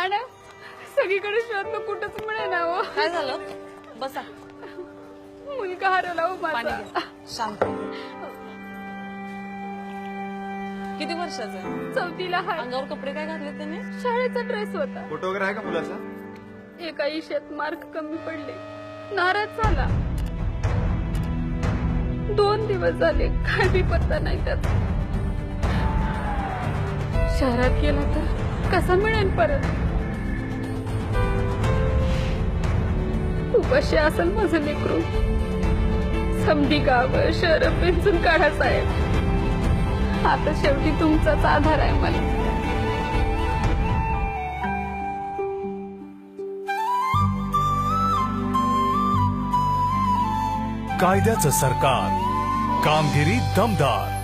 Madam सगळीकडे शोधलं कुठंच मिळेना हो. काय झालं? बसा. मुलगा हरवला हो पाणी माझा. घ्या. शांत. किती वर्षाचं आहे? 4थीला हाय. अंगावर कपडे काय घातले त्याने? शाळेचा ड्रेस होता. फोटो वगैरे आहे का मुलाचा? एका विषयात मार्क कमी पडले, नाराज झाला. 2 दिवस झाले काय बी पत्ता नाही त्याचा. शहरात गेला तर कसा मिळेल परत? उपाशी असेल माझं लेकरू. समधी गाव शहर पेंचून काढा साहेब. आता शेवटी तुमचाच आधार आहे मला. कायद्याचं सरकार, कामगिरी दमदार.